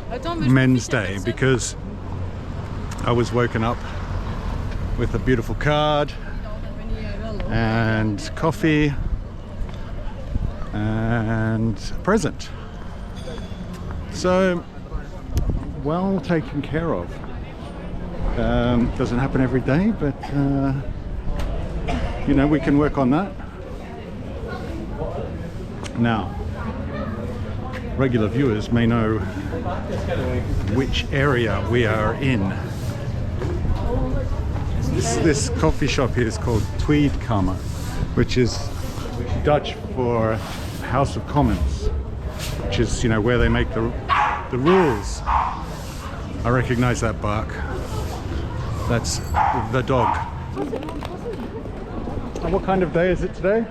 Men's Day because I was woken up with a beautiful card and coffee and a present. So, well taken care of. Doesn't happen every day, but you know, we can work on that. Now, regular viewers may know which area we are in. This coffee shop here is called Tweedkamer, which is Dutch for House of Commons, which is, you know, where they make the rules. I recognize that bark. That's the dog. And what kind of day is it today?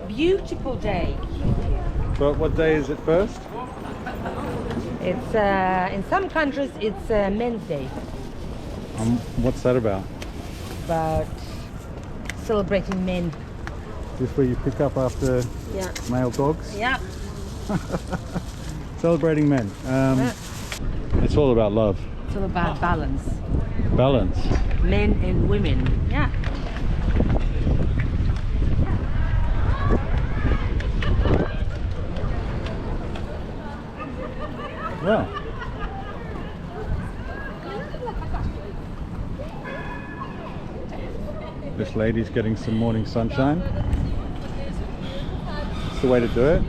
Beautiful day. But what day is it first? It's in some countries it's Men's Day. What's that about? About celebrating men. This where you pick up after male dogs? Yeah. Celebrating men. It's all about love. It's all about balance. Balance. Men and women. Yeah. Well. This lady's getting some morning sunshine. It's the way to do it.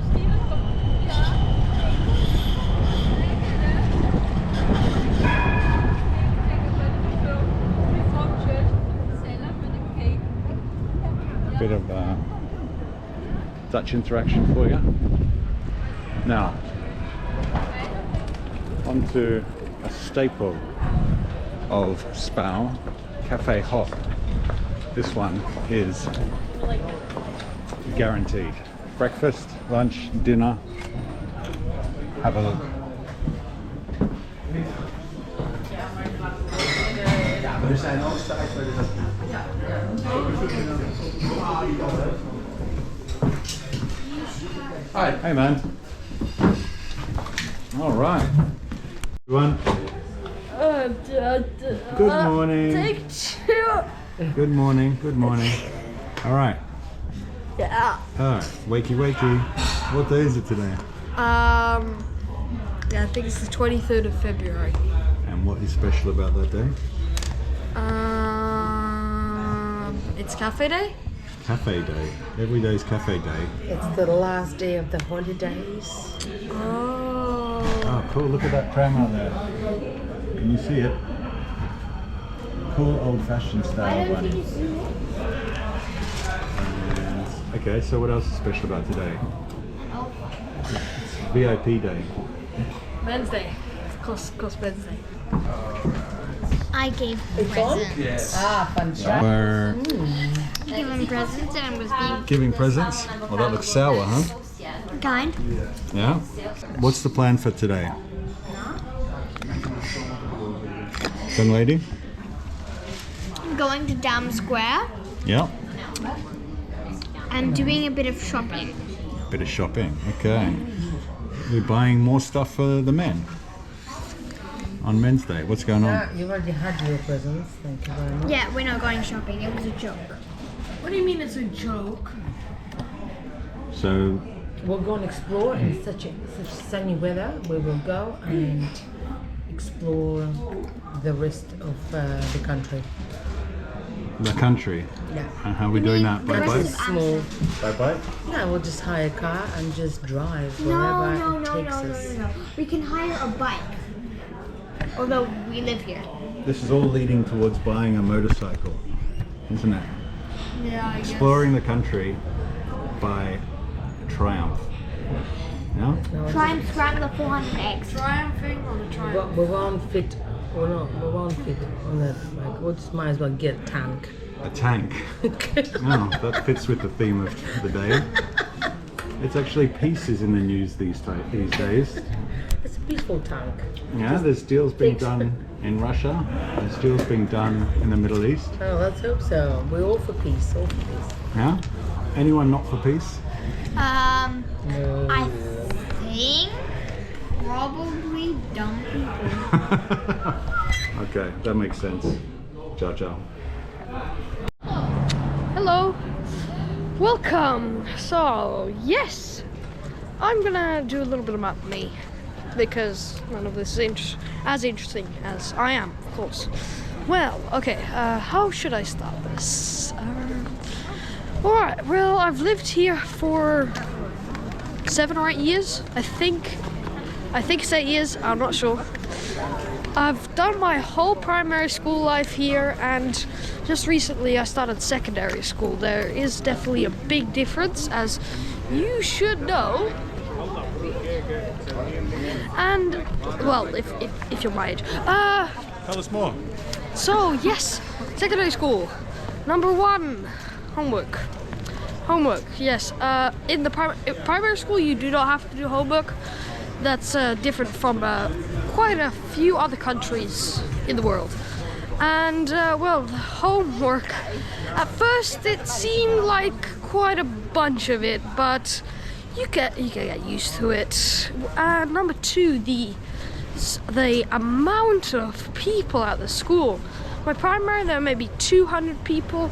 Bit of Dutch interaction for you. Now, onto a staple of Spau, Café Hop. This one is guaranteed. Breakfast, lunch, dinner. Have a look. Hi. Hey man. All right. Everyone. Good morning. Take two. Good morning. Good morning. All right. Yeah. All right. Wakey, wakey. What day is it today? Yeah, I think it's the 23rd of February. And what is special about that day? It's cafe day. Cafe day. Every day is cafe day. It's the last day of the holidays. Oh. Oh, cool. Look at that tram out there. Can you see it? Cool old-fashioned style one. Okay, so what else is special about today? It's VIP day. Wednesday. Of course Wednesday. I gave presents. Yes. Ah, fun stuff. We're Giving presents and was being giving presents. Well, that looks sour, huh? kind. Yeah. What's the plan for today? Young lady? I'm going to Dam Square Yeah. and doing a bit of shopping. Bit of shopping. Okay. We're buying more stuff for the men on Men's Day. What's going on? You already had your presents. Thank you very much. Yeah, we're not going shopping. It was a joke. What do you mean it's a joke? So, We'll go and explore in such sunny weather. We will go and explore the rest of the country. the country. Yeah. And how are we doing that? By the bike? rest of Small. By bike? No, we'll just hire a car and just drive No, wherever no, it no, takes no, no, us. no, no. We can hire a bike. Although we live here. This is all leading towards buying a motorcycle, isn't it? Yeah, I guess. Exploring the country by Triumph. Yeah? Try and scramble the 400 eggs. Triumphing on a We triumph. won't fit. We won't fit on that bike. We just might as well get a tank. A tank. No, that fits with the theme of the day. It's actually peace is in the news these days. It's a peaceful tank. Yeah, there's deals being done in Russia. There's deals being done in the Middle East. Oh, let's hope so. We're all for peace. All for peace. Yeah? Anyone not for peace? No. I think probably really dumb people. Okay, that makes sense. Ciao, ciao. Hello. Welcome. So, yes, I'm gonna do a little bit about me because none of this is as interesting as I am, of course. Well, okay, how should I start this? Alright, well, I've lived here for 7 or 8 years, I think it's 8 years, I'm not sure. I've done my whole primary school life here, and just recently I started secondary school. There is definitely a big difference, as you should know. And, well, if you're my age. Tell us more. So, yes, secondary school. Number 1, homework. Homework, yes. In the primary school, you do not have to do homework. That's different from quite a few other countries in the world. And, well, homework. At first, it seemed like quite a bunch of it, but you can get used to it. Number 2, the amount of people at the school. My primary, there were maybe 200 people.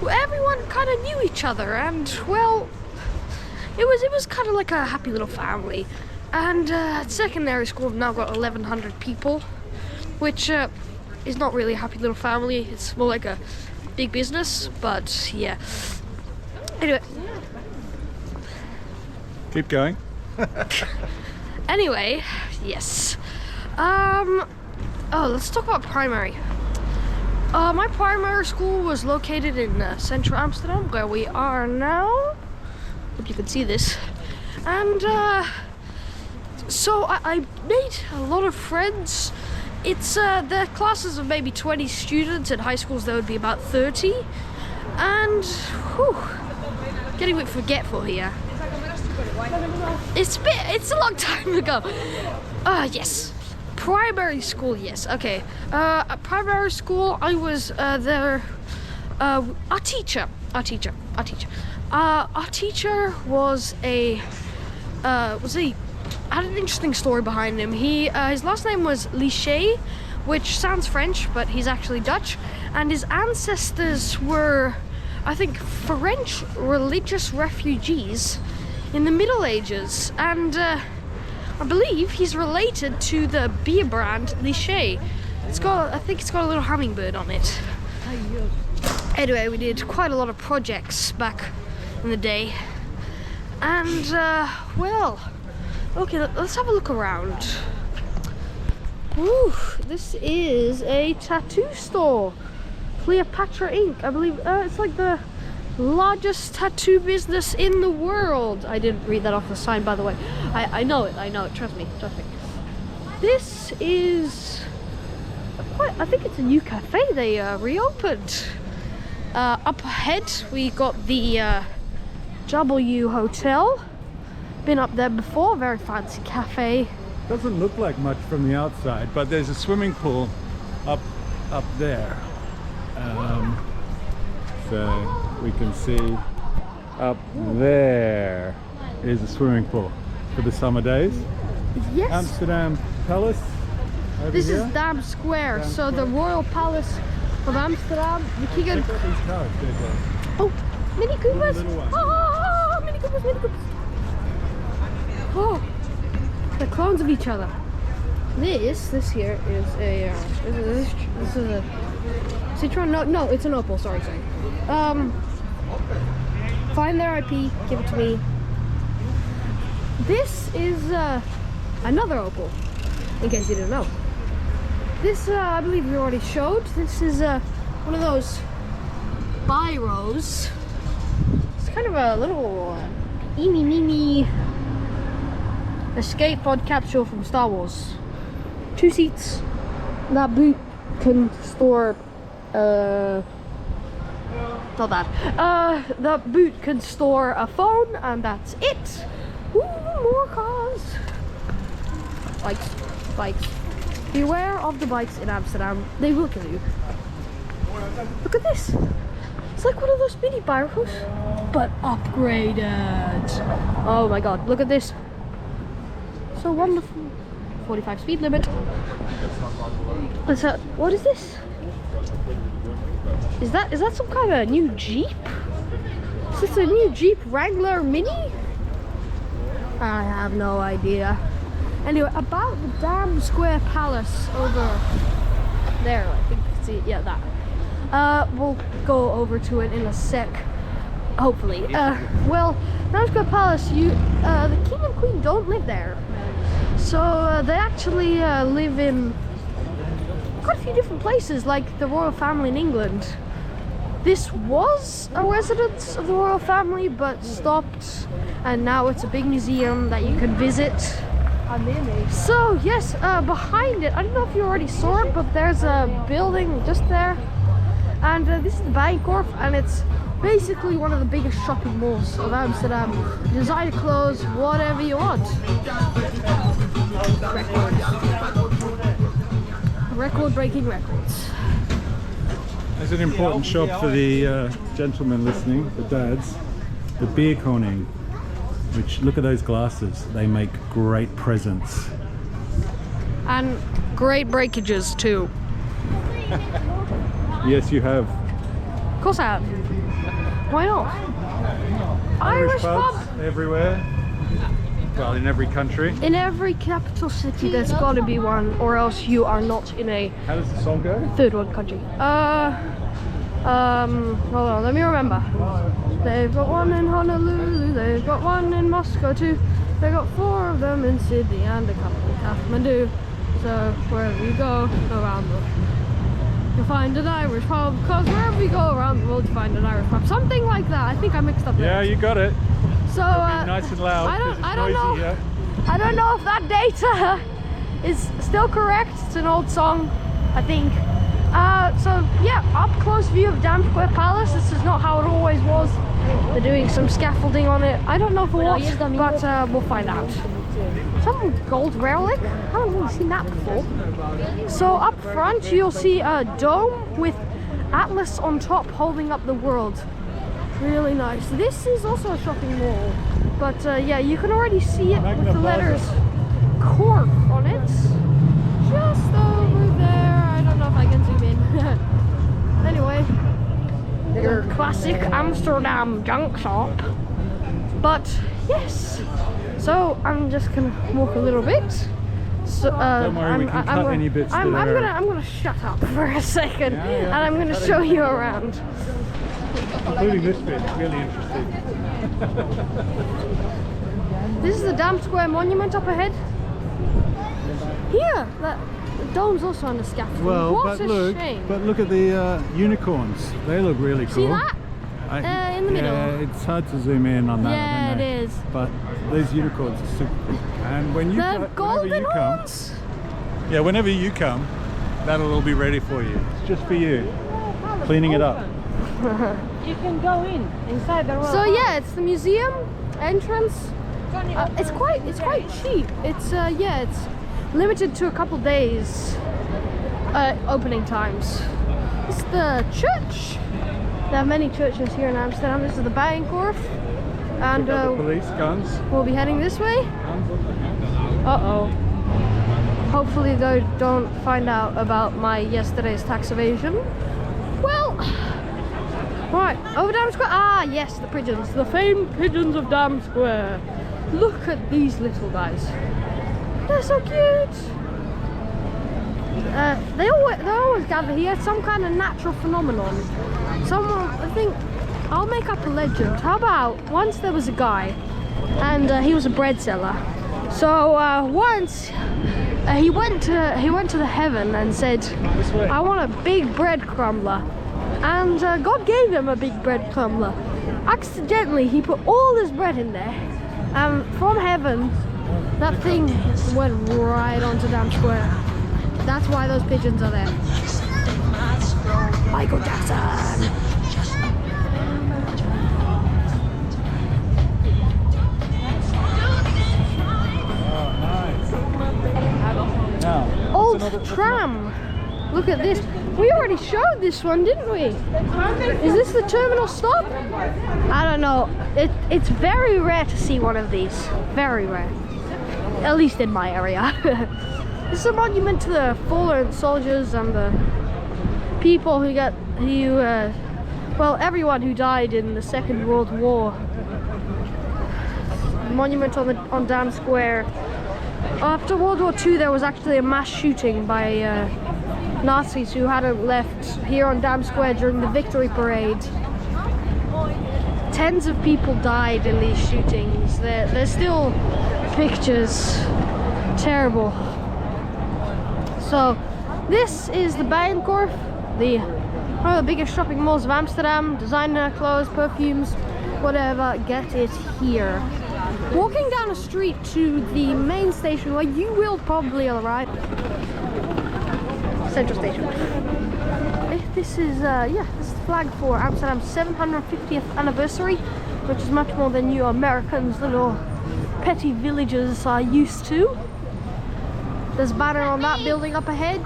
Everyone kind of knew each other, and well, it was kind of like a happy little family. And at secondary school, I've now got 1,100 people, which is not really a happy little family. It's more like a big business, but yeah. Anyway. Keep going. Anyway, yes. Oh, let's talk about primary. My primary school was located in central Amsterdam, where we are now. Hope you can see this. And so I made a lot of friends. It's the classes of maybe 20 students. In high schools there would be about 30. And whew, getting a bit forgetful here. It's a long time ago. Yes. Primary school, yes. Okay. At primary school, I was there. Our teacher was had an interesting story behind him. His last name was Lichet, which sounds French, but he's actually Dutch, and his ancestors were, I think, French religious refugees in the Middle Ages, and I believe he's related to the beer brand Lichet. I think it's got a little hummingbird on it. Anyway, we did quite a lot of projects back in the day, and well, okay, let's have a look around. Ooh, this is a tattoo store, Cleopatra Ink. I believe it's like the largest tattoo business in the world. I didn't read that off the sign, by the way. I know it, trust me. This is I think it's a new cafe they reopened. Up ahead we got the W Hotel. Been up there before, very fancy cafe. Doesn't look like much from the outside, but there's a swimming pool up there. So we can see up there is a swimming pool for the summer days. Yes. Amsterdam Palace. This is Dam Square, so the Royal Palace of Amsterdam. You can Check out these cars, Oh, Mini Coopers! Little ones. Oh, Mini Coopers! Oh, they're clones of each other. This here is a this is a Citroen. No, it's an Opel. Sorry. Find their IP, give it to me. This is another Opel, in case you didn't know. This I believe you already showed. This is one of those biros. It's kind of a little eeny meeny escape pod capsule from Star Wars. 2 seats. That boot can store not that. The boot can store a phone, and that's it. Ooh, more cars. Bikes. Beware of the bikes in Amsterdam. They will kill you. Look at this. It's like one of those mini biros, but upgraded. Oh my god, look at this. So wonderful. 45 speed limit. So, what is this? Is that some kind of new Jeep? Is this a new Jeep Wrangler Mini? I have no idea. Anyway, about the Dam Square Palace over there, I think. See, yeah, that. We'll go over to it in a sec, hopefully. Well, Dam Square Palace, the king and queen don't live there. So they actually live in quite a few different places, like the royal family in England. This was a residence of the royal family, but stopped, and now it's a big museum that you can visit. So yes, behind it, I don't know if you already saw it, but there's a building just there, and this is the Bijenkorf, and it's basically one of the biggest shopping malls of Amsterdam. Designer clothes, whatever you want. Record-breaking records. There's an important shop for the gentlemen listening, the dads, the beer coning, which, look at those glasses, they make great presents. And great breakages too. Yes, you have. Of course I have. Why not? Irish pubs pub! everywhere. Well, in every country. In every capital city there's gotta be one, or else you are not in a How does the song go? third world country. Hold on, let me remember. They've got one in Honolulu, they've got one in Moscow too. They've got 4 of them in Sydney and a couple in Kathmandu. So wherever you go around the world, you'll find an Irish pub, because wherever you go around the world you find an Irish pub. Something like that. I think I mixed up there. Yeah, you got it. So Nice and loud. I don't noisy know. here. I don't know if that data is still correct. It's an old song, I think. So yeah, up close view of Dam Square Palace. This is not how it always was. They're doing some scaffolding on it. I don't know for what, but we'll find out. Some gold relic. I haven't really seen that before. So up front you'll see a dome with Atlas on top holding up the world. Really nice. This is also a shopping mall, but yeah, you can already see it with the letters Corp on it. Just over there. I don't know if I can zoom in. Anyway, your classic Amsterdam junk shop. But yes, so I'm just gonna walk a little bit. So, Don't worry, we can cut any bits I'm that are... gonna shut up for a second, and I'm gonna show you around. Including this bit, it's really interesting. This is the Dam Square Monument up ahead. Here, the dome's also on the scaffolding. Well, what a shame. but look at the unicorns. They look really cool. See that? In the middle. Yeah, it's hard to zoom in on that. Yeah, it is. But these unicorns are super cool. And when you The golden horns. Yeah, whenever you come, that'll all be ready for you. It's just for you. Cleaning it up. You can go inside the royal So yeah, it's the museum entrance. It's quite cheap. It's yeah, it's limited to a couple days opening times. This is the church. There are many churches here in Amsterdam. This is the Bijenkorf, and Police, guns. we'll be heading this way. Uh-oh. Hopefully they don't find out about my yesterday's tax evasion. Well, right, over Dam Square. Ah, yes, the pigeons. The famed pigeons of Dam Square. Look at these little guys. They're so cute. They always gather here. It's some kind of natural phenomenon. Someone, I think, I'll make up a legend. How about once there was a guy, and he was a bread seller. So once he went to the heaven and said, "I want a big bread crumbler," and God gave him a big bread crumbler. Accidentally, he put all this bread in there, and from heaven, that thing went right onto Dam Square. That's why those pigeons are there. Michael Jackson. Old tram. Look at this. We already showed this one, didn't we? Is this the terminal stop? I don't know. It's very rare to see one of these. Very rare. At least in my area. This is a monument to the fallen soldiers and the people well, everyone who died in the Second World War. Monument on Dam Square. After World War II, there was actually a mass shooting by Nazis who hadn't left here on Dam Square during the Victory Parade. Tens of people died in these shootings. There's still pictures. Terrible. So, this is the Bijenkorf, one of the biggest shopping malls of Amsterdam. Designer clothes, perfumes, whatever, get it here. Walking down the street to the main station where you will probably arrive. Central Station. This is this is the flag for Amsterdam's 750th anniversary, which is much more than you Americans' little petty villages are used to. There's a banner on that building up ahead.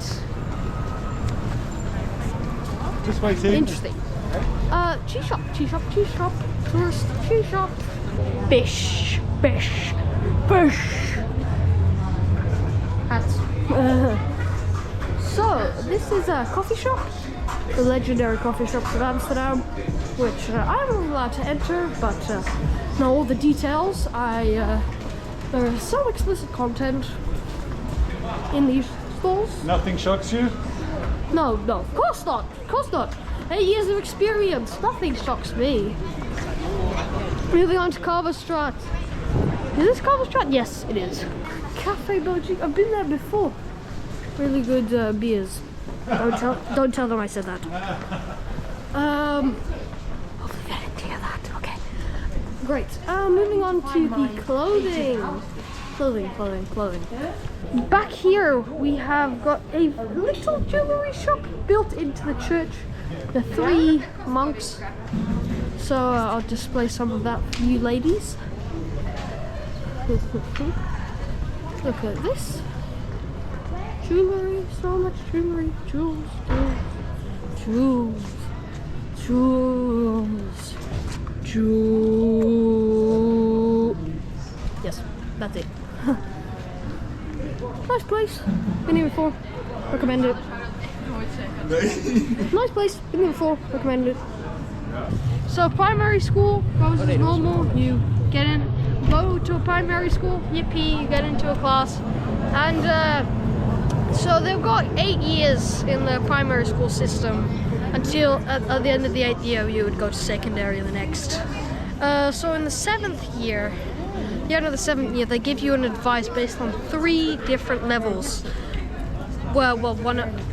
Just waiting. Interesting. Cheese shop, cheese shop, cheese shop, tourist cheese shop. Fish, fish, fish. Hats. So, this is a coffee shop, the legendary coffee shop of Amsterdam, which I'm not allowed to enter, but know all the details. There is some explicit content in these stalls. Nothing shocks you? No, of course not, of course not. 8 years of experience, nothing shocks me. Moving on to Carverstraat. Is this Carverstraat? Yes, it is. Café Belgique, I've been there before. Really good beers. Don't tell them I said that. Hopefully they didn't hear that. Okay. Great. Moving on to the clothing. Clothing. Back here we have got a little jewelry shop built into the church. The 3 monks. So I'll display some of that for you ladies. Look at this. Jewelry, so much jewelry. Jewels. Yes, that's it. Nice place. Been here before. Recommend it. Nice place. Been here before. Recommend it. So primary school goes as normal. You get in, go to a primary school. Yippee! You get into a class, and so they've got 8 years in the primary school system until at the end of the 8th year you would go to secondary the next. So in the 7th year, the end of the 7th year, they give you an advice based on 3 different levels. Well,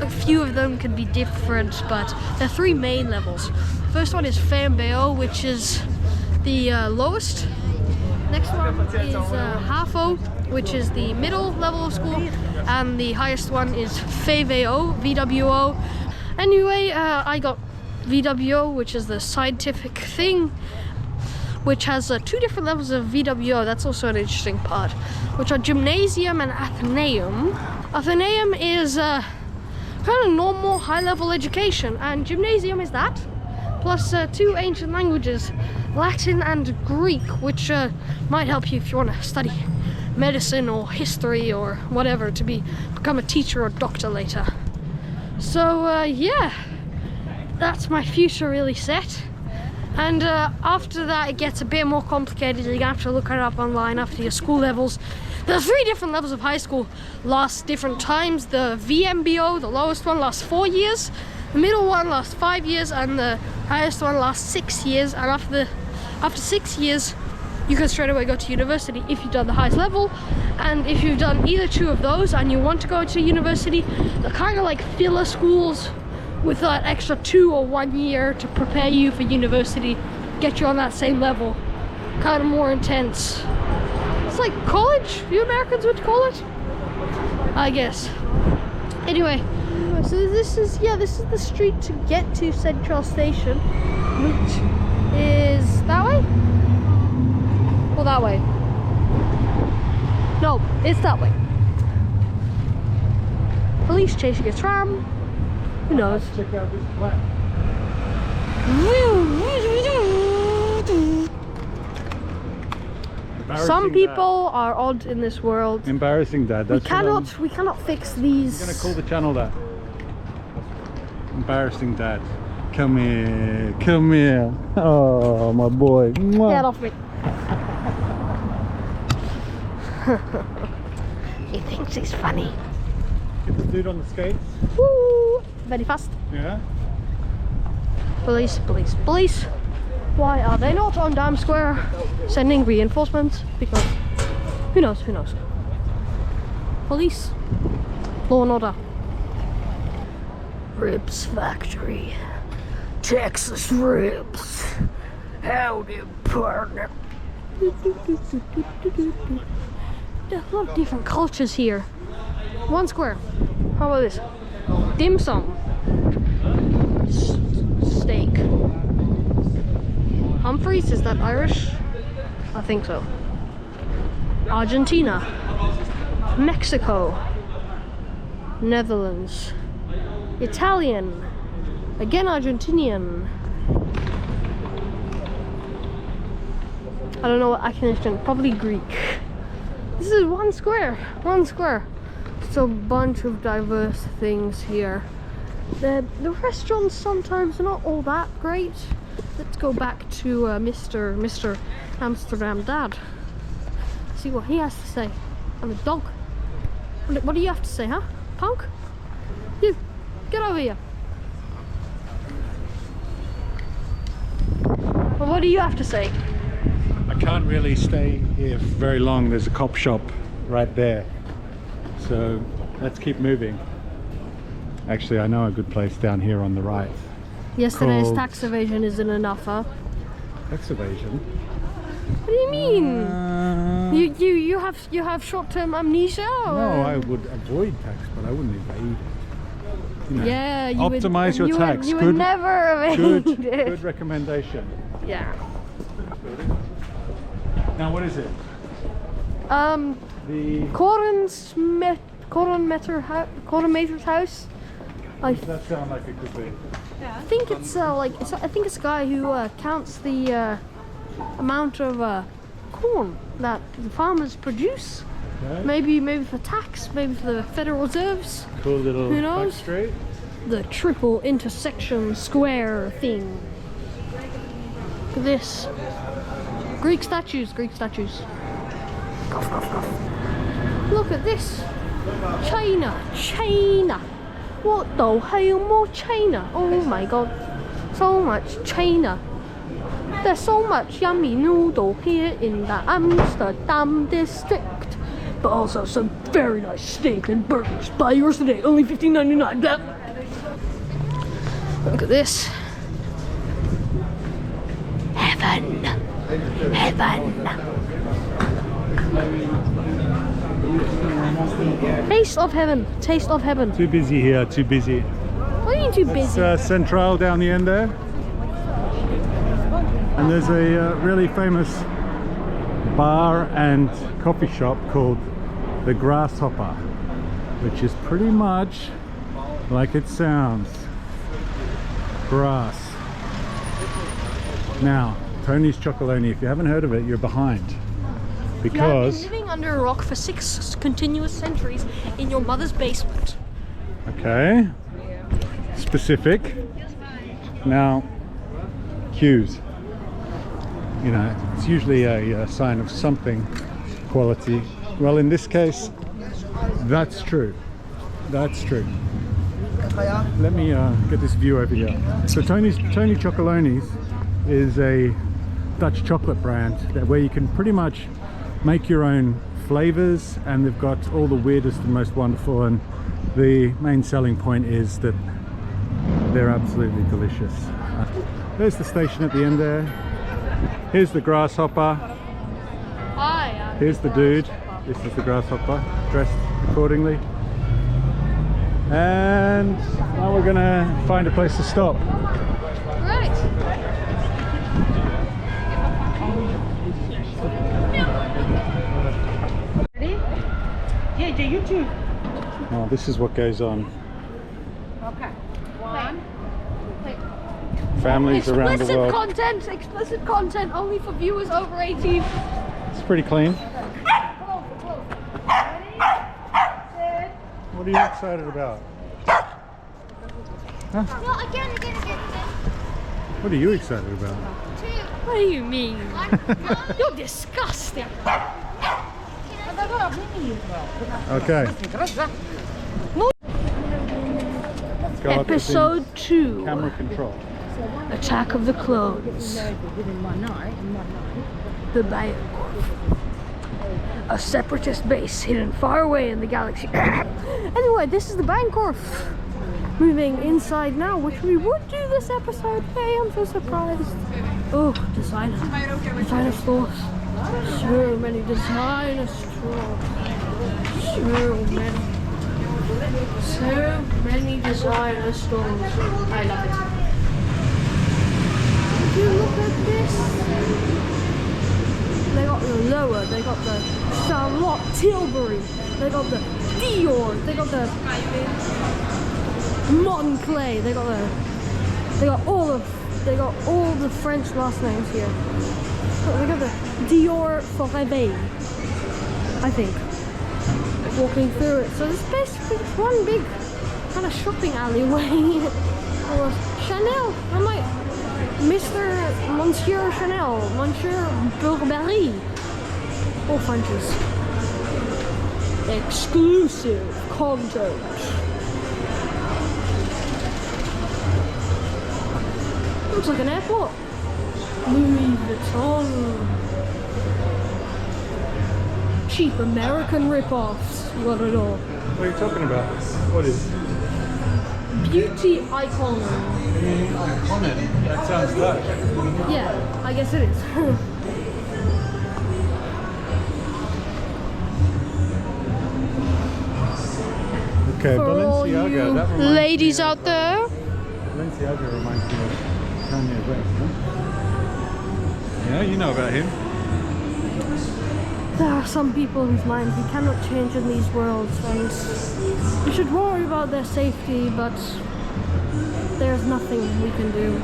a few of them can be different, but there are 3 main levels. First one is VMBO, which is the lowest. Next one is HAVO, which is the middle level of school, and the highest one is VWO. Anyway, I got VWO, which is the scientific thing, which has 2 different levels of VWO. That's also an interesting part, which are Gymnasium and Athenaeum. Athenaeum is kind of normal high-level education, and Gymnasium is that, plus 2 ancient languages, Latin and Greek, which might help you if you want to study medicine or history or whatever to become a teacher or doctor later. So yeah, that's my future really set. And after that it gets a bit more complicated. You're gonna have to look it up online after your school levels. There are 3 different levels of high school, last different times. The VMBO, the lowest one, lasts 4 years. The middle one lasts 5 years, and the highest one lasts 6 years. And after 6 years, you can straight away go to university if you've done the highest level. And if you've done either 2 of those and you want to go to university, they're kind of like filler schools with that extra 2 or 1 year to prepare you for university, get you on that same level, kind of more intense. It's like college. You Americans would call it, I guess. Anyway, so this is the street to get to Central Station, which is that way? Or that way? No, it's that way. Police chasing a tram. Who knows? Check out this flat. Some people are odd in this world. Embarrassing dad. That's We cannot fix these. I'm gonna call the channel that. Embarrassing dad. Come here, come here. Oh, my boy. Mwah. Get off me. He thinks he's funny. Get the dude on the skates. Woo! Very fast. Yeah. Police, police, police. Why are they not on Dam Square sending reinforcements? Because who knows, who knows. Police. Law and order. Ribs factory. Texas ribs. Howdy, partner. There's a lot of different cultures here. One square. How about this? Dim sum. Steak. Humphreys, is that Irish? I think so. Argentina. Mexico. Netherlands. Italian. Again Argentinian. I don't know what accent, probably Greek. This is one square, one square. It's a bunch of diverse things here. The restaurants sometimes are not all that great. Let's go back to Mr. Amsterdam Dad. See what he has to say. I'm a dog. What do you have to say, huh? Punk? You, get over here. Well, what do you have to say? I can't really stay here for very long. There's a cop shop right there. So let's keep moving. Actually, I know a good place down here on the right. Yesterday's Called- tax evasion isn't enough, huh? Tax evasion? What do you mean? You have short-term amnesia? Or? No, I would avoid tax, but I wouldn't evade it. You know, Yeah, you optimize your tax. You would never evade good, it. good recommendation. Yeah. Now, what is it? The Coronmator's house. does that sound like it could be? I think it's I think it's a guy who counts the amount of corn that the farmers produce. Okay. Maybe for tax, maybe for the Federal Reserves. Cool little Who back knows? street. The triple intersection square thing. Look at this. Greek statues, Greek statues. Cough, cough, cough. Look at this. China, China. What the hell, more China? Oh my god. So much China. There's so much yummy noodle here in the Amsterdam district. But also some very nice steak and burgers. Buy yours today, only $15.99. Blah. Look at this. Heaven. Heaven. Taste of heaven. Taste of heaven. Too busy here, too busy. What do you mean too busy? It's Central down the end there. And there's a really famous bar and coffee shop called the Grasshopper, which is pretty much like it sounds. Grass. Now, Tony's Chocolonely, if you haven't heard of it, you're behind. You Because, have been living under a rock for 6 continuous centuries in your mother's basement. okay, specific. Now, cues. You know, it's usually a sign of something quality. Well, in this case, that's true. That's true. Let me get this view over here. So Tony Chocolonely's is a Dutch chocolate brand where you can pretty much make your own flavors, and they've got all the weirdest and most wonderful, and the main selling point is that they're absolutely delicious. There's the station at the end there. Here's the Grasshopper. Hi. Here's the dude. This is the Grasshopper, dressed accordingly. And now we're gonna find a place to stop. Right. Ready? Yeah, the YouTube. Oh, this is what goes on. Okay. 1. Families around the world. Explicit content only for viewers over 18. pretty clean. What are you excited about? No, again. What are you excited about? What do you mean? You're disgusting. Okay. Go up to Episode 2. things. Camera control. Attack of the Clones. The Biowolf. A separatist base hidden far away in the galaxy. Anyway, this is the Bankorf. Moving inside now, which we would do this episode. Hey, I'm so surprised. Oh, designer stores. So many designer stores. So many designer stores. I love it. If you look at this, they got the Lower, they got the Charlotte Tilbury, they got the Dior, they got the Moncler, they got all the French last names here. They got the Dior Forever, I think. Walking through it, so it's basically one big kind of shopping alleyway. Or Chanel, I'm like Monsieur Chanel, Monsieur Burberry, all Frenches. Exclusive content. Looks like an airport. Louis Vuitton. Cheap American rip-offs. Got it all. What are you talking about? What is? Beauty icon. Iconic. That sounds Dutch. Yeah, I guess it is. Okay, For all Balenciaga. you That reminds ladies me of, out there. Balenciaga reminds me of Kanye West. Huh? Yeah, you know about him. There are some people whose minds we cannot change in these worlds, and we should worry about their safety, but there's nothing we can do.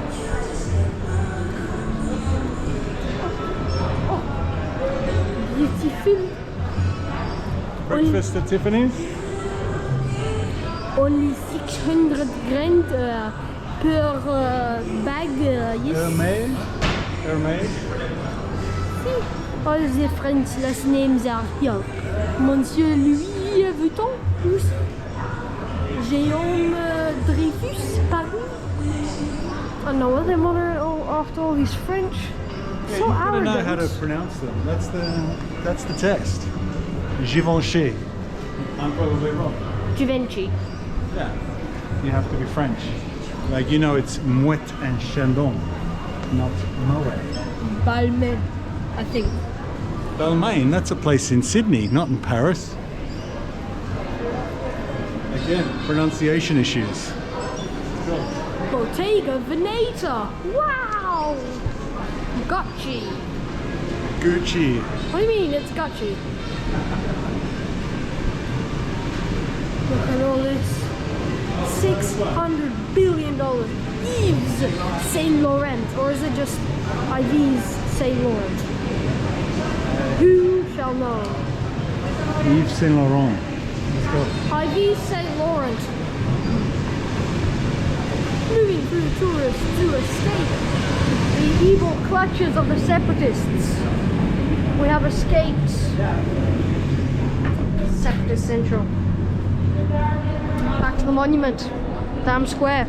Oh, beautiful. Breakfast at Tiffany's. Only 600 rand per bag, yes. Hermes. All the French last names are here. Monsieur Louis Vuitton, Guillaume Dreyfus, Paris. I know what they mother after all these French. Yeah, So you gotta know arrogant. how to pronounce them. That's the text. Givenchy. I'm probably wrong. Givenchy. Yeah. You have to be French. Like, you know, it's Mouette and Chandon, not Moet. Balmain, I think. Balmain, that's a place in Sydney, not in Paris. Again, pronunciation issues. Bottega Veneta. Wow. Gucci. Gucci. What do you mean it's Gucci? Look at all this. $600 billion. Yves Saint Laurent. Or is it just Yves Saint Laurent? Who shall know? Yves Saint Laurent. Let's go. Yves Saint Laurent. Moving through tourists to escape the evil clutches of the separatists. We have escaped Separatist Central. Back to the monument, Times Square.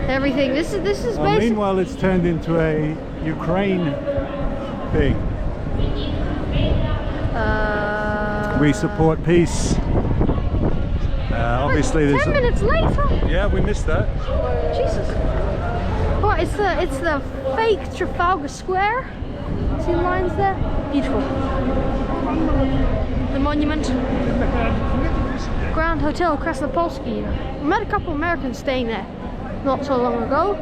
Everything. This is basically. Meanwhile, it's turned into a Ukraine thing. We support peace. Obviously, there's 10 minutes later. Yeah, we missed that. Jesus. Oh, it's the fake Trafalgar Square. See the lines there? Beautiful. The monument. Grand Hotel Krasnopolsky. We met a couple Americans staying there not so long ago.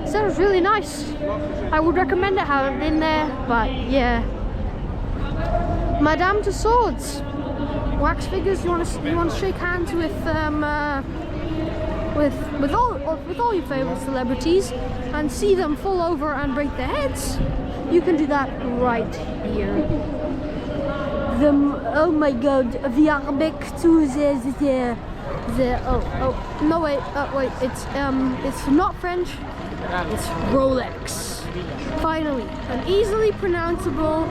Said it was really nice. I would recommend it. Haven't been there, but yeah. Madame Tussauds. Wax figures. You want to shake hands with all your favorite celebrities and see them fall over and break their heads? You can do that right here. Oh my god, we are back to no wait, it's not French, it's Rolex. Finally, an easily pronounceable.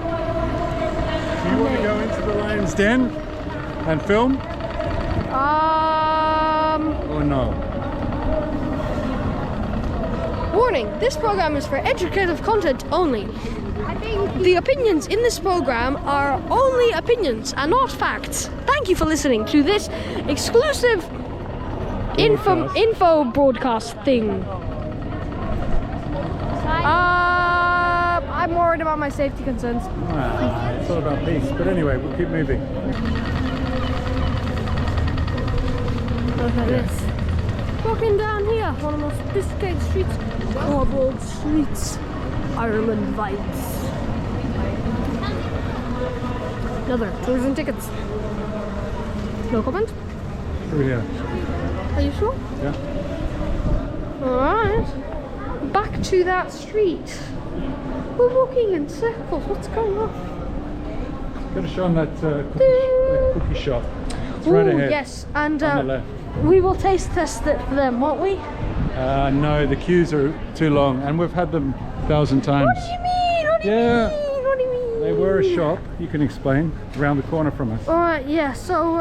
Do you want to go into the lion's den and film? Or no? Warning, this program is for educative content only. The opinions in this program are only opinions and not facts. Thank you for listening to this exclusive info broadcast thing. I'm worried about my safety concerns. It's all about peace. But anyway, we'll keep moving. Look at this. Walking down here, one of the most sophisticated streets, cobbled streets, Ireland vibes. Another tourism tickets. No comment? Through here. Are you sure? Yeah. Alright. Back to that street. We're walking in circles. What's going on? Gotta show them that cookie shop. It's right ahead. Yes, and on the left. we will taste test it for them, won't we? No, the queues are too long, and we've had them 1,000 times. What do you mean? What do you mean? What do you mean? They were a shop, you can explain, around the corner from us. Alright, yeah, so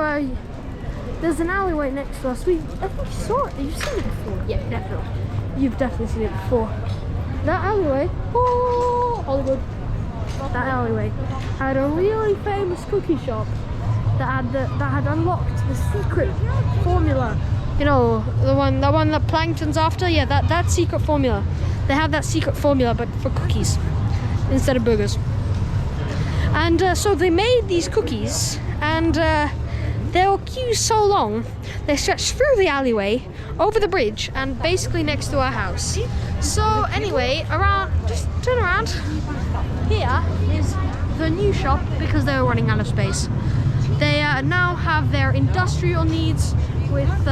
there's an alleyway next to us. I think you saw it. You've seen it before. Yeah, definitely. You've definitely seen it before. That alleyway, oh, Hollywood. That alleyway had a really famous cookie shop that had unlocked the secret formula. You know, the one that Plankton's after. Yeah, that secret formula. They have that secret formula, but for cookies instead of burgers. And so they made these cookies, and there were queues so long they stretched through the alleyway, over the bridge, and basically next to our house. So anyway, just turn around. Here is the new shop because they were running out of space. They now have their industrial needs with,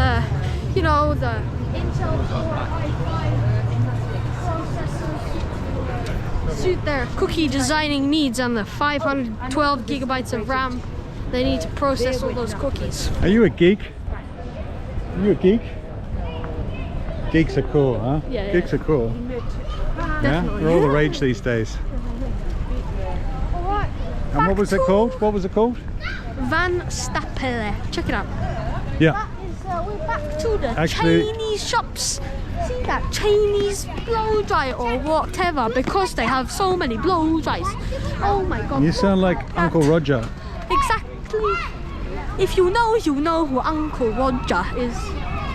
you know, the Intel Core i5 processors suit their cookie designing needs and the 512 gigabytes of RAM they need to process all those cookies. Are you a geek? Are you a geek? Geeks are cool, huh? Yeah, yeah. Geeks are cool. Yeah? They're all the rage these days. Alright. And what was it called? What was it called? Van Stapele. Check it out. Yeah. That is, we're back to the Actually- Chinese shops. See that Chinese blow dry or whatever, because they have so many blow dries. Oh my god. You sound like look at Uncle that. Roger. Exactly. If you know who Uncle Roger is.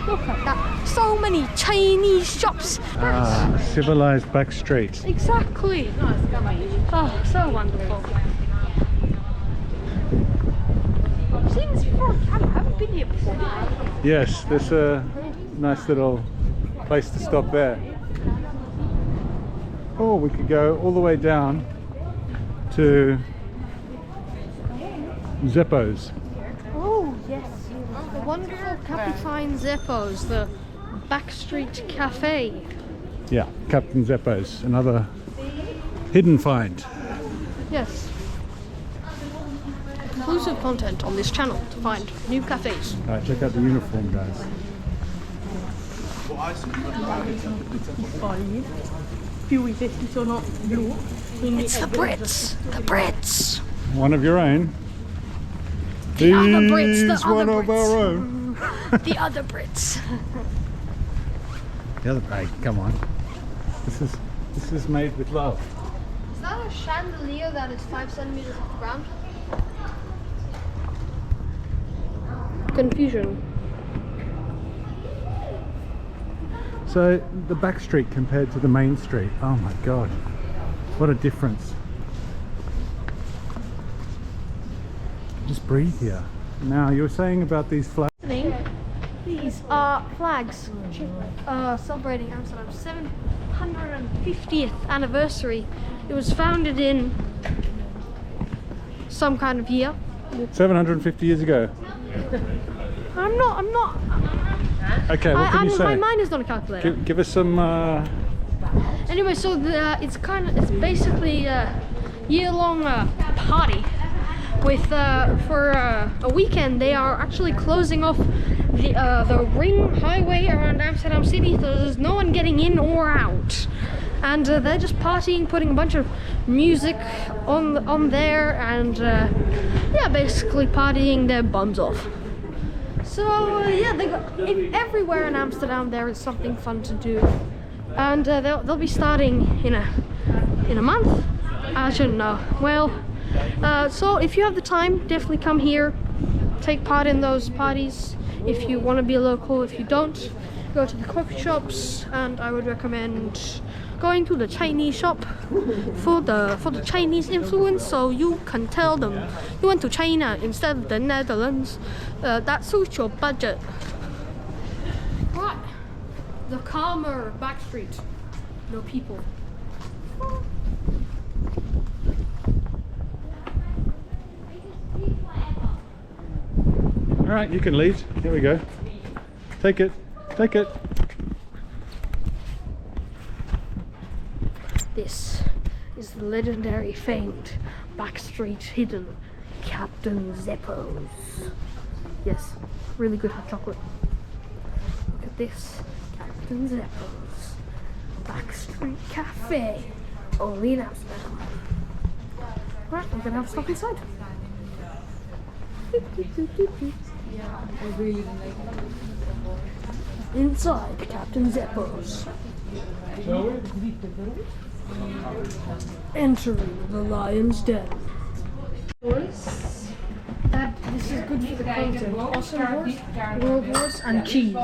Look at that. So many Chinese shops. Civilized back street. Exactly. Oh, so wonderful. I've seen this before. I haven't been here before. Yes, there's a nice little place to stop there. Or we could go all the way down to Zeppo's. Oh, yes. The wonderful Capitine Zeppo's, the backstreet cafe. Yeah, Captain Zeppo's, another hidden find. Yes. Exclusive content on this channel to find new cafes. Alright, check out the uniform, guys. It's the Brits! The Brits! One of your own. The other Brits, the He's other one of Brits. our own. The other Brits. The other, hey, come on. This is made with love. Is that a chandelier that is 5 centimeters off the ground? Confusion. So the back street compared to the main street. Oh my god. What a difference. Just breathe here. Now you were saying about these flags. These are flags celebrating Amsterdam's 750th anniversary. It was founded in some kind of year. 750 years ago. I'm not. Okay, what can you say? My mind is not a calculator. Give us some Anyway, so it's basically a year-long party with for a weekend. They are actually closing off the ring highway around Amsterdam City, so there's no one getting in or out. And they're just partying, putting a bunch of music on there, and yeah, basically partying their bums off. So yeah, everywhere in Amsterdam there is something fun to do, and they'll be starting in a month. I shouldn't know. Well, so if you have the time, definitely come here, take part in those parties. If you want to be a local, if you don't, go to the coffee shops, and I would recommend going to the Chinese shop for the Chinese influence, so you can tell them you went to China instead of the Netherlands. That suits your budget. Right, the calmer back street, no people. All right, you can lead. Here we go. Take it. Take it. This is the legendary famed backstreet hidden Captain Zeppo's. Yes, really good hot chocolate. Look at this, Captain Zeppo's backstreet cafe, only in Amsterdam. Right, I'm gonna have a stop inside. Inside Captain Zeppo's. Entering the lion's den. This is good for the content. Awesome horse, world horse, and cheese.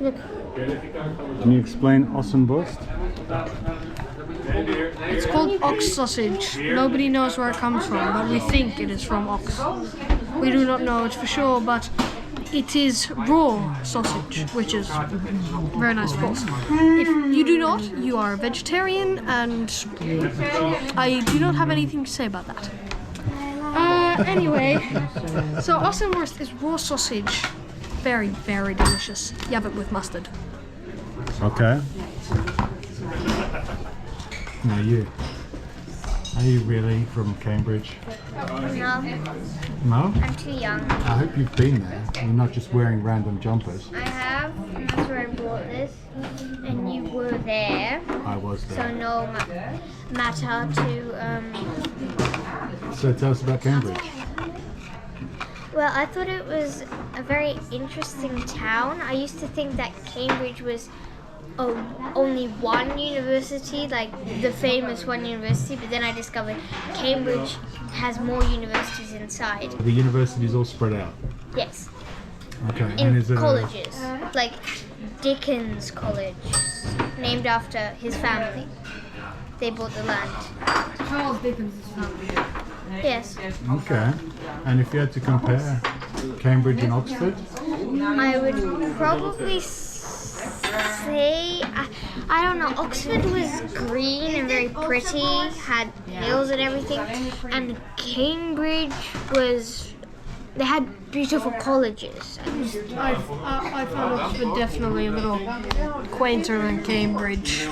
Look. Can you explain Ossenborst? It's called ox sausage. Nobody knows where it comes from, but we think it is from ox. We do not know it for sure, but it is raw sausage, which is very nice, of course. If you do not, you are a vegetarian, and I do not have anything to say about that. Anyway, so Ossenworst is raw sausage. Very, very delicious. You have it with mustard. Okay. Now you. Are you really from Cambridge? No, No? I'm too young. I hope you've been there. You're not just wearing random jumpers. I have, and that's where I bought this. And you were there, I was so there. no matter to. So tell us about Cambridge. Well, I thought it was a very interesting town. I used to think that Cambridge was only one university, like the famous one university, but then I discovered Cambridge has more universities inside. The university's all spread out. Yes. Okay. In and is it colleges, like Dickens College, named after his family. They bought the land. Charles Dickens' family. Yes. Okay. And if you had to compare Cambridge and Oxford? I would probably say, I don't know, Oxford was green and very pretty, had hills and everything, and Cambridge was, they had beautiful colleges. I found Oxford definitely a little quainter than Cambridge.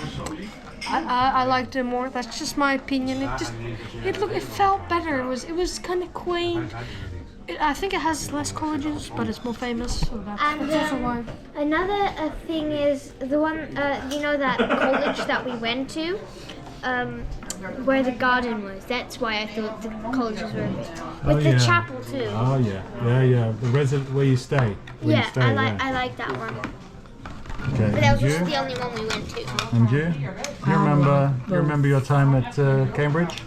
I liked it more. That's just my opinion. It felt better. It was kind of quaint. I think it has less colleges, but it's more famous. So that's also why. Another thing is the one, you know, that college that we went to, where the garden was. That's why I thought the colleges were with the chapel too. Oh yeah, yeah. The resident where you stay. Yeah, I like that one. Okay. But that was just the only one we went to. And you? You remember your time at Cambridge?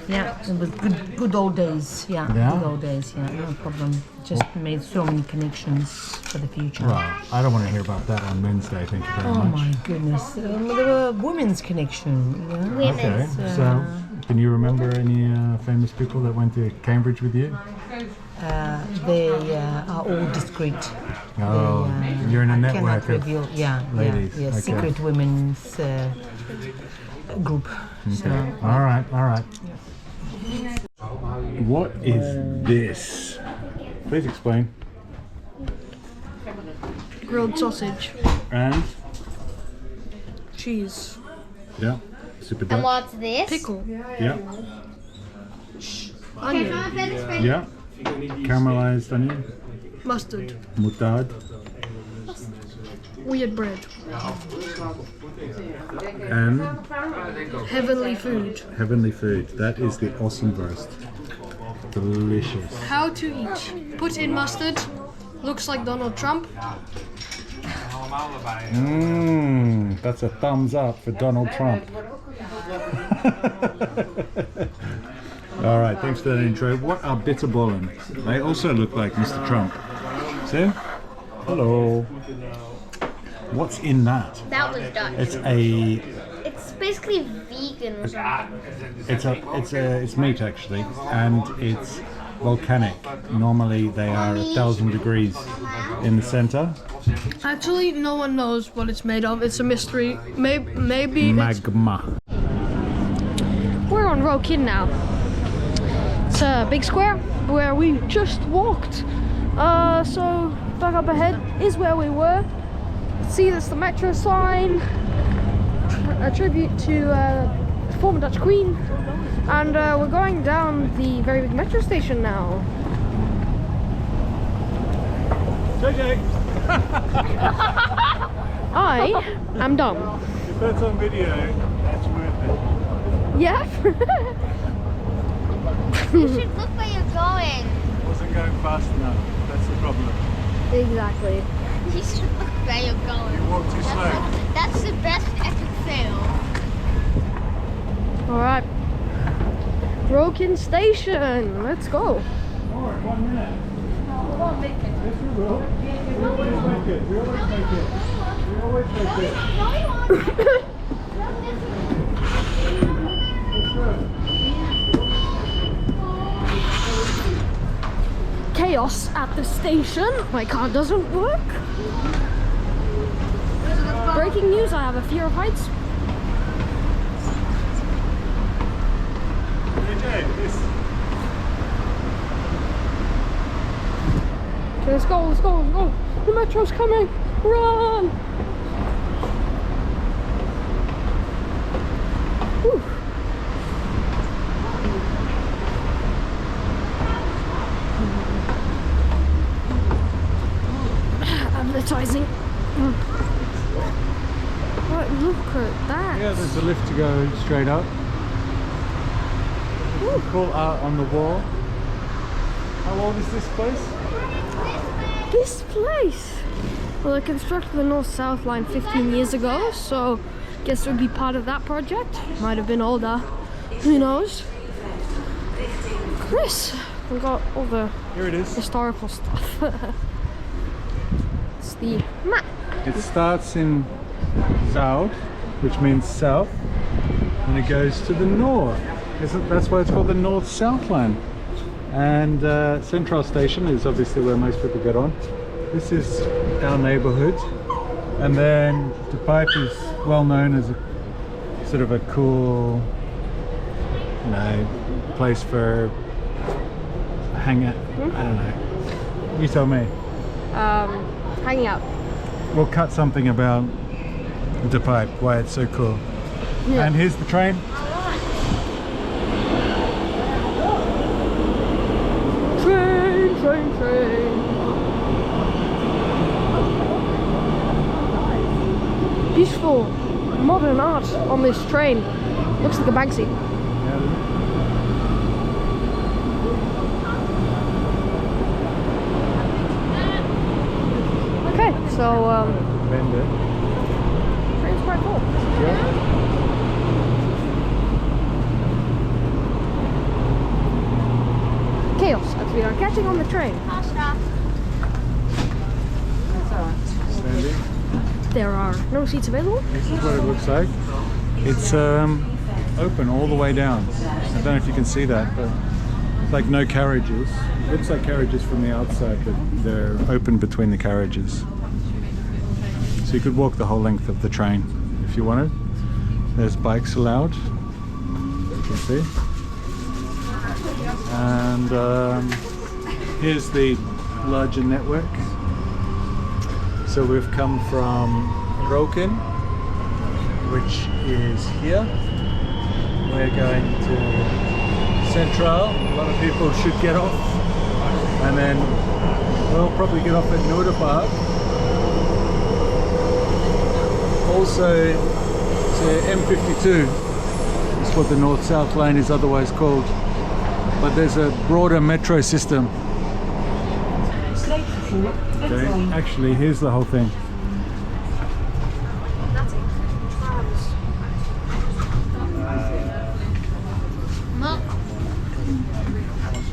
Yeah, it was good old days. Yeah, Yeah? good old days. Yeah, no problem. Just made so many connections for the future. Well, I don't want to hear about that on Wednesday. Thank you very Oh much. my goodness, there were women's connection. Yeah. Okay. So, can you remember any famous people that went to Cambridge with you? They are all discreet. Oh, you're in a Cannot network of reveal. Yeah, ladies. Yeah, Okay. secret women's group. So, All right. What is this? Please explain. Grilled sausage, And cheese, yeah, super And Dutch. what's this? pickle, Yeah. onion, Yeah. Caramelized onion. mustard, Mutard. weird bread, And heavenly food. heavenly food. That is the awesome burst. Delicious. How to eat. Put in mustard. Looks like Donald Trump. Mmm, that's a thumbs up for Donald Trump. All right, thanks for that intro. What are bitterballen? They also look like Mr. Trump. See? Hello. What's in that? That was Dutch. It's basically vegan or something. It's meat actually, and it's volcanic. Normally they are 1,000 degrees in the center. Actually, no one knows what it's made of. It's a mystery. Maybe Magma. we're on Rokin now. It's a big square where we just walked. So back up ahead is where we were. See, that's the metro sign. A tribute to former Dutch Queen. And we're going down the very big metro station now. JJ! I am dumb. If that's on video, that's worth it. Yeah? You should look where you're going. Wasn't going fast enough. That's the problem. Exactly. You should look where you're going. You walk too slow. That's the best epic fail. Alright. Rokin Station. Let's go. Alright, 1 minute. Yes, we will. We always make it. We always make it. We always make it. Let's go. Chaos at the station. My car doesn't work. Breaking news, I have a fear of heights. JJ, this. Okay, let's go, let's go, let's go. The metro's coming. Run! Whew. Advertising. What? Look at that. Yeah, there's a lift to go straight up. Cool art on the wall. How old is this place? This place! Well, they constructed the north-south line 15 years ago, so I guess it would be part of that project. Might have been older. Who knows? Chris, we got all the Here it is. historical stuff. It's the map. It starts in Zuid, which means south, and it goes to the north. That's why it's called the north-south line. And Central Station is obviously where most people get on. This is our neighborhood, and then De Pijp is well known as a sort of a cool, you know, place for hang out. I don't know. You tell me. Hanging out. We'll cut something about De Pijp, why it's so cool. Yeah. And here's the train. Train, train, train. Beautiful modern art on this train. Looks like a Banksy. Okay, so Bend it. train's quite cool. Yeah. Chaos as we are catching on the train. I'll stop. Standing. There are no seats available. This is what it looks like. It's open all the way down. I don't know if you can see that, but it's like no carriages. It looks like carriages from the outside, but they're open between the carriages. So you could walk the whole length of the train if you wanted. There's bikes allowed, you can see. And here's the larger network. So we've come from Rokin, which is here. We're going to Central. A lot of people should get off, and then we'll probably get off at Noorderpark. Also to M52. That's what the north-south lane is otherwise called. But there's a broader metro system. Okay, actually, here's the whole thing.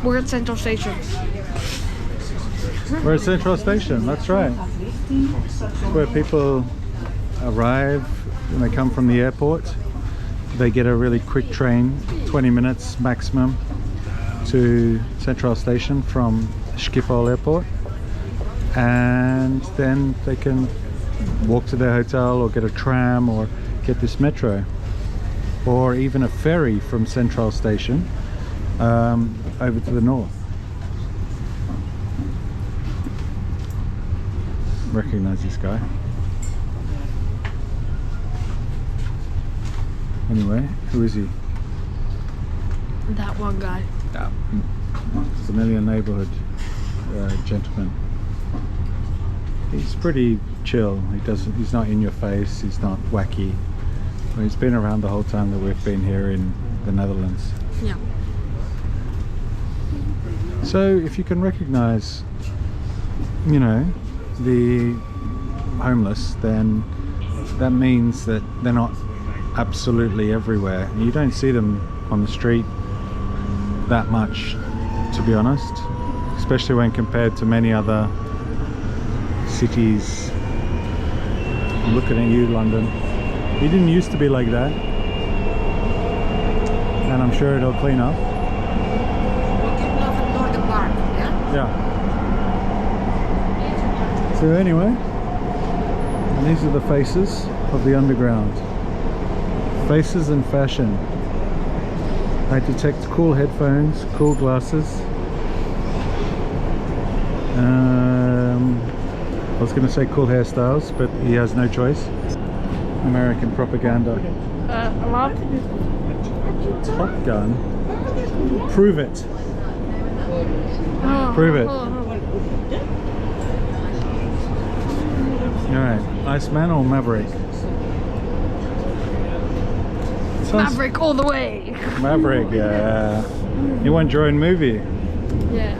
We're at Central Station. We're at Central Station, that's right. It's where people arrive when they come from the airport. They get a really quick train, 20 minutes maximum, to Central Station from Schiphol Airport, and then they can walk to their hotel or get a tram or get this metro, or even a ferry from Central Station over to the north. Recognize this guy. Anyway, who is he? That one guy. Familiar neighborhood gentleman. He's pretty chill. He's not in your face. He's not wacky. Well, he's been around the whole time that we've been here in the Netherlands. Yeah. So if you can recognize, you know, the homeless, then that means that they're not absolutely everywhere. You don't see them on the street that much, to be honest, especially when compared to many other cities. I'm looking at you, London. You didn't used to be like that, and I'm sure it'll clean up. Yeah. So anyway, and these are the faces of the underground. Faces and fashion. I detect cool headphones, cool glasses. I was going to say cool hairstyles, but he has no choice. American propaganda. Allowed? Top Gun? Prove it. Prove it. Alright, Iceman or Maverick? Maverick all the way. Maverick, yeah. You want your own movie? Yeah.